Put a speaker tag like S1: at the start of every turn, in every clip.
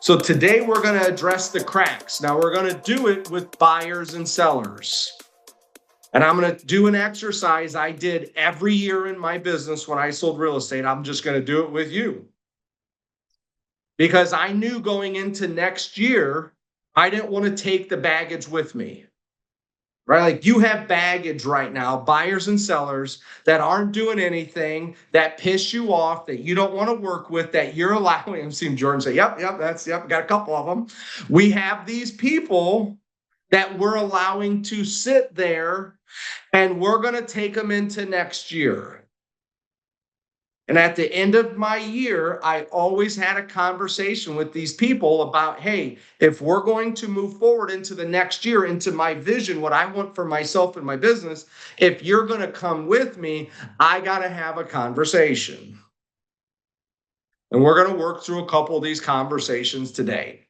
S1: So today we're going to address the cracks. Now we're going to do it with buyers and sellers. And I'm going to do an exercise I did every year in my business when I sold real estate. I'm just going to do it with you. Because I knew going into next year, I didn't want to take the baggage with me. Right? Like you have baggage right now, buyers and sellers that aren't doing anything, that piss you off, that you don't want to work with, that you're allowing. I'm seeing Jordan say, yep, got a couple of them. We have these people that we're allowing to sit there, and we're going to take them into next year. And at the end of my year, I always had a conversation with these people about, hey, if we're going to move forward into the next year, into my vision, what I want for myself and my business, if you're going to come with me, I got to have a conversation. And we're going to work through a couple of these conversations today.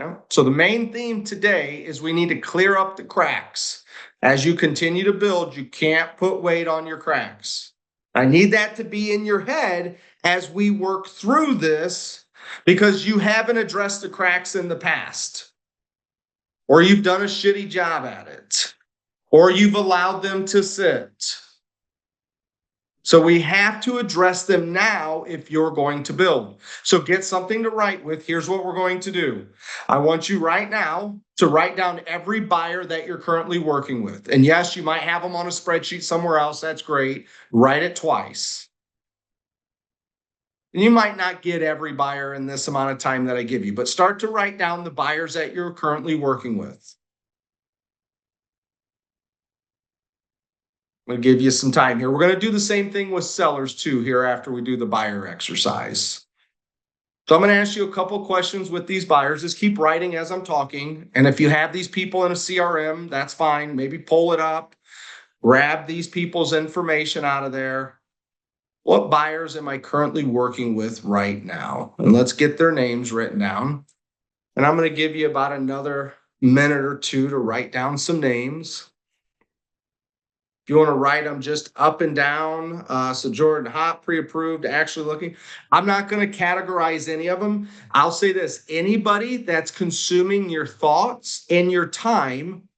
S1: Yeah. So the main theme today is we need to clear up the cracks. As you continue to build, you can't put weight on your cracks. I need that to be in your head as we work through this, because you haven't addressed the cracks in the past, or you've done a shitty job at it, or you've allowed them to sit. So we have to address them now if you're going to build. So get something to write with. Here's what we're going to do. I want you right now to write down every buyer that you're currently working with. And yes, you might have them on a spreadsheet somewhere else. That's great. Write it twice. And you might not get every buyer in this amount of time that I give you, but start to write down the buyers that you're currently working with. I'm going to give you some time here. We're going to do the same thing with sellers too here after we do the buyer exercise. So I'm going to ask you a couple of questions with these buyers. Just keep writing as I'm talking. And if you have these people in a CRM, that's fine. Maybe pull it up, grab these people's information out of there. What buyers am I currently working with right now? And let's get their names written down. And I'm going to give you about another minute or two to write down some names. If you want to write them just up and down, so Jordan, hot, pre-approved, actually looking. I'm not going to categorize any of them. I'll say this: anybody that's consuming your thoughts and your time,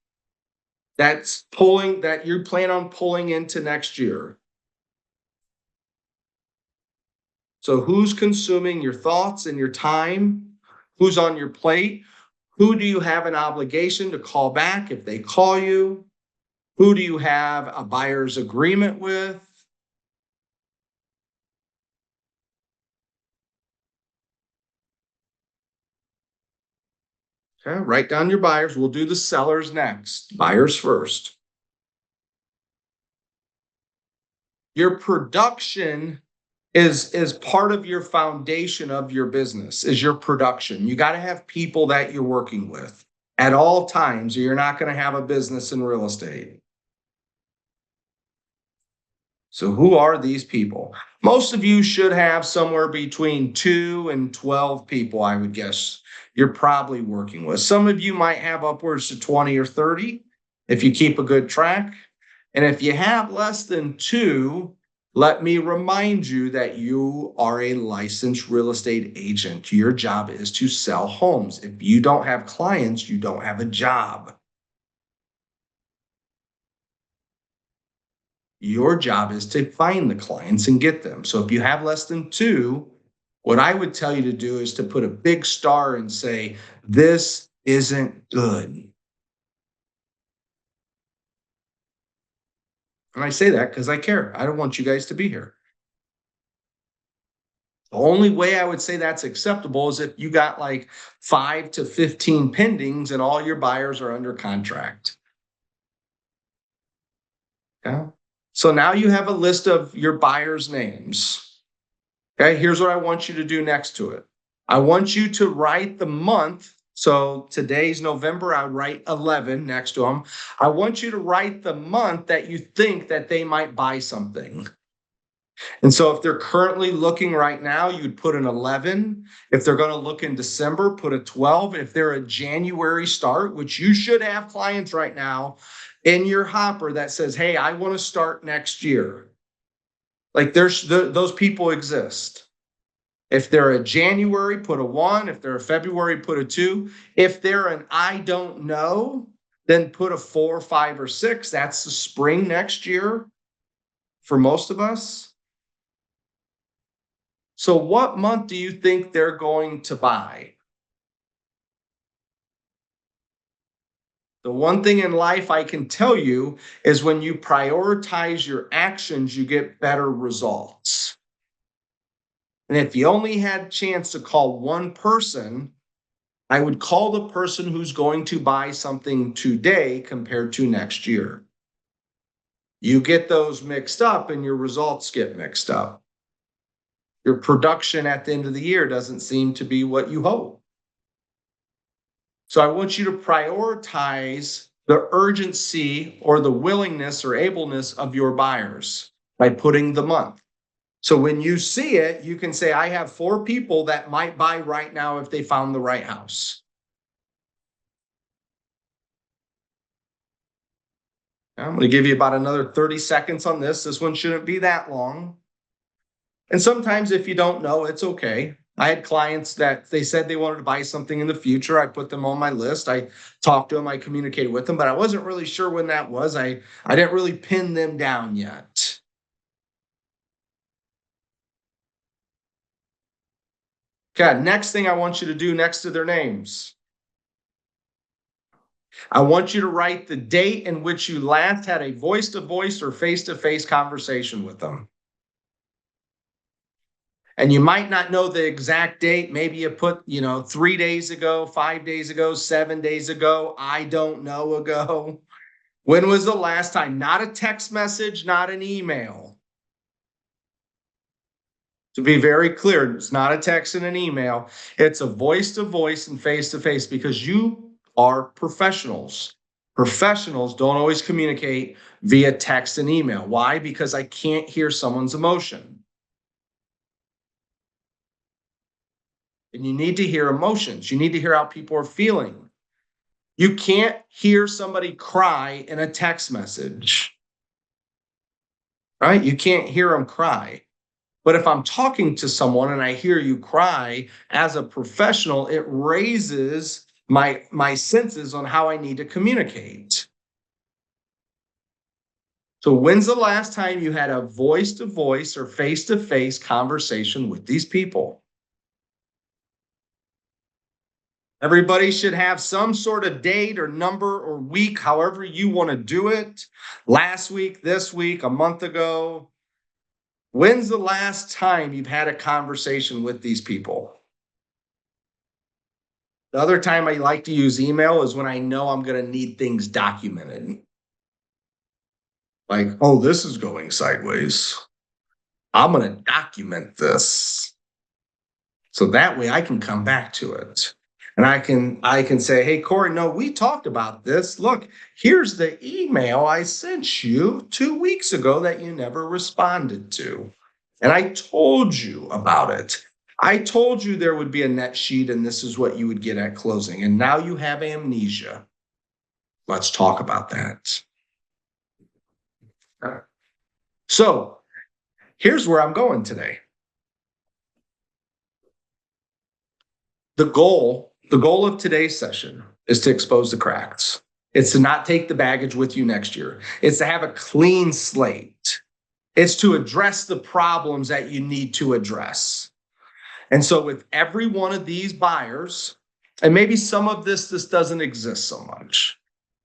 S1: that you plan on pulling into next year. So who's consuming your thoughts and your time? Who's on your plate? Who do you have an obligation to call back if they call you? Who do you have a buyer's agreement with? Okay, write down your buyers. We'll do the sellers next. Buyers first. Your production is part of your foundation of your business, is your production. You got to have people that you're working with at all times, or you're not going to have a business in real estate. So who are these people? Most of you should have somewhere between 2 and 12 people, I would guess, you're probably working with. Some of you might have upwards to 20 or 30 if you keep a good track. And if you have less than 2, let me remind you that you are a licensed real estate agent. Your job is to sell homes. If you don't have clients, you don't have a job. Your job is to find the clients and get them. So if you have less than 2, what I would tell you to do is to put a big star and say, this isn't good. And I say that because I care. I don't want you guys to be here. The only way I would say that's acceptable is if you got like 5 to 15 pendings and all your buyers are under contract. Okay. So now you have a list of your buyers' names. Okay, here's what I want you to do next to it. I want you to write the month. So today's November, I would write 11 next to them. I want you to write the month that you think that they might buy something. And so if they're currently looking right now, you'd put an 11. If they're going to look in December, put a 12. If they're a January start, which you should have clients right now in your hopper that says, hey, I want to start next year. Like those people exist. If they're a January, put a 1. If they're a February, put a 2. If they're an I don't know, then put a 4, 5, or 6. That's the spring next year for most of us. So what month do you think they're going to buy? The one thing in life I can tell you is when you prioritize your actions, you get better results. And if you only had a chance to call one person, I would call the person who's going to buy something today compared to next year. You get those mixed up and your results get mixed up. Your production at the end of the year doesn't seem to be what you hope. So I want you to prioritize the urgency or the willingness or ableness of your buyers by putting the month. So when you see it, you can say, I have 4 people that might buy right now if they found the right house. I'm going to give you about another 30 seconds on this. This one shouldn't be that long. And sometimes if you don't know, it's okay. I had clients that they said they wanted to buy something in the future. I put them on my list. I talked to them. I communicated with them, but I wasn't really sure when that was. I didn't really pin them down yet. Okay, next thing I want you to do next to their names. I want you to write the date in which you last had a voice-to-voice or face-to-face conversation with them. And you might not know the exact date. Maybe you put, 3 days ago, 5 days ago, 7 days ago, I don't know ago. When was the last time? Not a text message, not an email. To be very clear, it's not a text and an email. It's a voice-to-voice and face-to-face because you are professionals. Professionals don't always communicate via text and email. Why? Because I can't hear someone's emotion. And you need to hear emotions. You need to hear how people are feeling. You can't hear somebody cry in a text message, right? You can't hear them cry. But if I'm talking to someone and I hear you cry as a professional, it raises my senses on how I need to communicate. So when's the last time you had a voice-to-voice or face-to-face conversation with these people? Everybody should have some sort of date or number or week, however you want to do it. Last week, this week, a month ago. When's the last time you've had a conversation with these people? The other time I like to use email is when I know I'm going to need things documented. Like, oh, this is going sideways. I'm going to document this. So that way I can come back to it. And I can say, hey, Corey, no, we talked about this. Look, here's the email I sent you 2 weeks ago that you never responded to. And I told you about it. I told you there would be a net sheet and this is what you would get at closing. And now you have amnesia. Let's talk about that. So here's where I'm going today. The goal of today's session is to expose the cracks. It's to not take the baggage with you next year. It's to have a clean slate. It's to address the problems that you need to address. And so with every one of these buyers, and maybe some of this doesn't exist so much,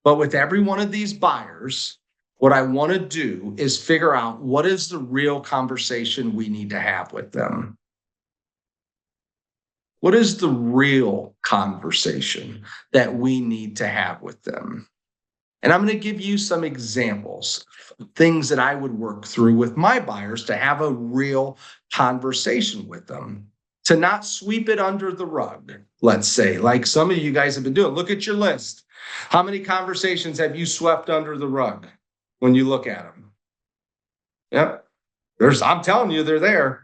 S1: but with every one of these buyers, what I want to do is figure out what is the real conversation we need to have with them. What is the real conversation that we need to have with them? And I'm going to give you some examples, things that I would work through with my buyers to have a real conversation with them, to not sweep it under the rug, let's say, like some of you guys have been doing. Look at your list. How many conversations have you swept under the rug when you look at them? Yep. I'm telling you, they're there.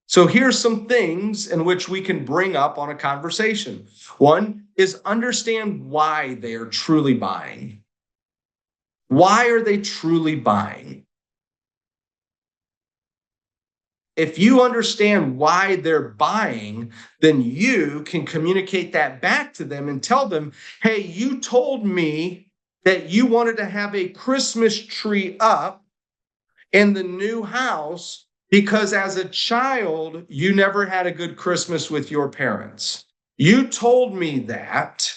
S1: So here's some things in which we can bring up on a conversation. One is understand why they are truly buying. Why are they truly buying? If you understand why they're buying, then you can communicate that back to them and tell them, hey, you told me that you wanted to have a Christmas tree up in the new house because as a child, you never had a good Christmas with your parents. You told me that,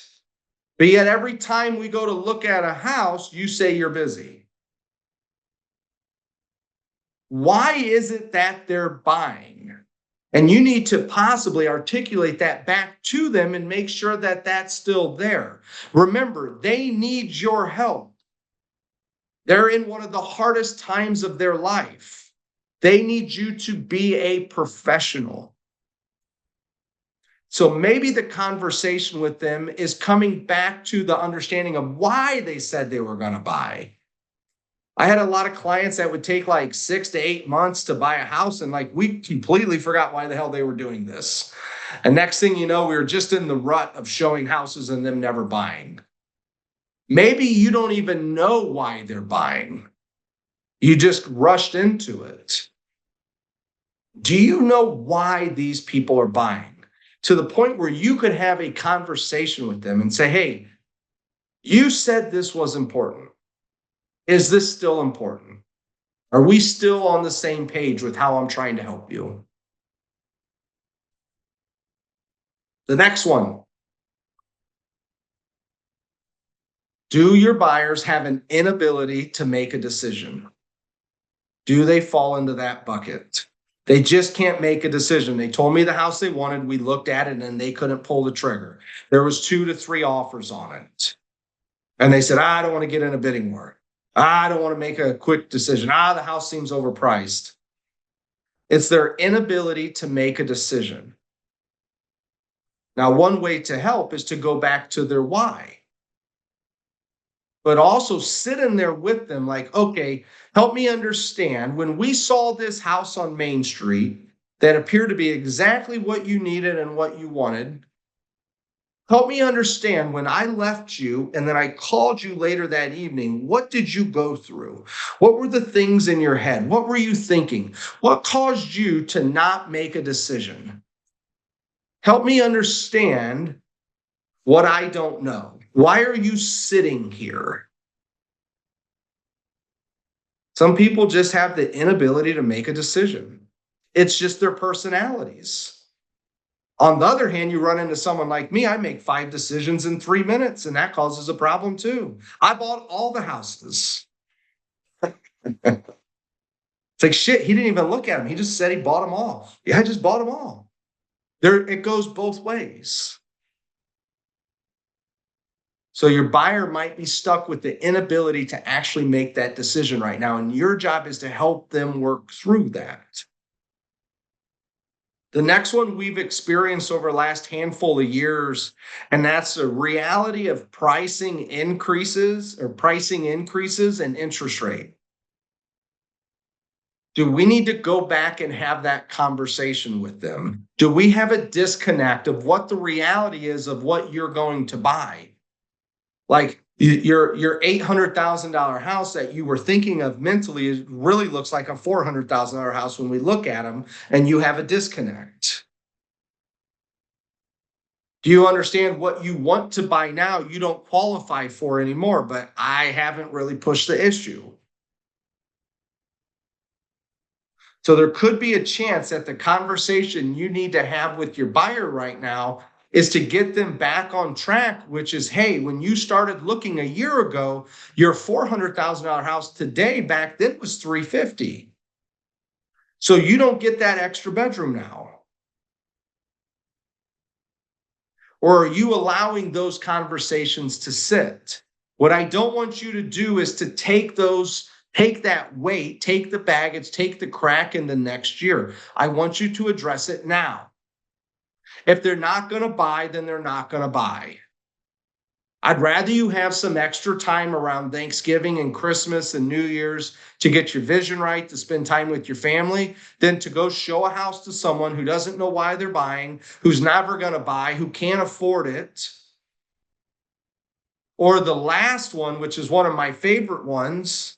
S1: but yet every time we go to look at a house, you say you're busy. Why is it that they're buying? And you need to possibly articulate that back to them and make sure that that's still there. Remember, they need your help. They're in one of the hardest times of their life. They need you to be a professional. So maybe the conversation with them is coming back to the understanding of why they said they were going to buy. I had a lot of clients that would take like 6 to 8 months to buy a house, and like we completely forgot why the hell they were doing this. And next thing you know, we were just in the rut of showing houses and them never buying. Maybe you don't even know why they're buying. You just rushed into it. Do you know why these people are buying? To the point where you could have a conversation with them and say, hey, you said this was important. Is this still important? Are we still on the same page with how I'm trying to help you? The next one. Do your buyers have an inability to make a decision? Do they fall into that bucket? They just can't make a decision. They told me the house they wanted. We looked at it and they couldn't pull the trigger. There was 2 to 3 offers on it. And they said, I don't want to get in a bidding war. I don't want to make a quick decision. The house seems overpriced. It's their inability to make a decision. Now, one way to help is to go back to their why. But also sit in there with them like, okay, help me understand when we saw this house on Main Street that appeared to be exactly what you needed and what you wanted. Help me understand when I left you and then I called you later that evening, what did you go through? What were the things in your head? What were you thinking? What caused you to not make a decision? Help me understand what I don't know. Why are you sitting here? Some people just have the inability to make a decision. It's just their personalities. On the other hand, you run into someone like me, I make 5 decisions in 3 minutes, and that causes a problem too. I bought all the houses. It's like, shit, he didn't even look at them. He just said he bought them all. Yeah, I just bought them all. It goes both ways. So your buyer might be stuck with the inability to actually make that decision right now, and your job is to help them work through that. The next one we've experienced over the last handful of years, and that's the reality of pricing increases and interest rate. Do we need to go back and have that conversation with them? Do we have a disconnect of what the reality is of what you're going to buy? Like your $800,000 house that you were thinking of mentally really looks like a $400,000 house when we look at them, and you have a disconnect. Do you understand what you want to buy now you don't qualify for anymore, but I haven't really pushed the issue? So there could be a chance that the conversation you need to have with your buyer right now is to get them back on track, which is, hey, when you started looking a year ago, your $400,000 house today back then was $350,000. So you don't get that extra bedroom now. Or are you allowing those conversations to sit? What I don't want you to do is to take that weight, take the baggage, take the crack in the next year. I want you to address it now. If they're not going to buy, then they're not going to buy. I'd rather you have some extra time around Thanksgiving and Christmas and New Year's to get your vision right, to spend time with your family, than to go show a house to someone who doesn't know why they're buying, who's never going to buy, who can't afford it. Or the last one, which is one of my favorite ones,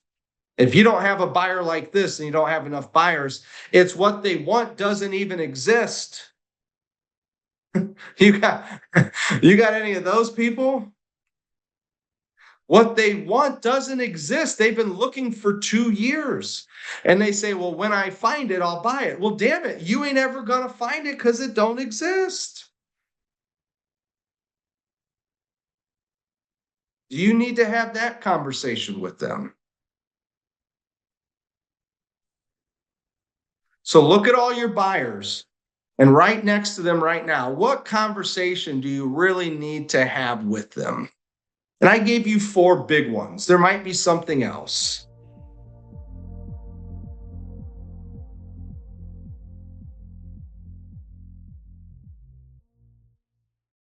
S1: If you don't have a buyer like this and you don't have enough buyers, it's what they want doesn't even exist. You got you got any of those people? What they want doesn't exist. They've been looking for 2 years. And they say, well, when I find it, I'll buy it. Well, damn it, you ain't ever gonna find it because it don't exist. You need to have that conversation with them. So look at all your buyers and right next to them right now, what conversation do you really need to have with them? And I gave you 4 big ones. There might be something else.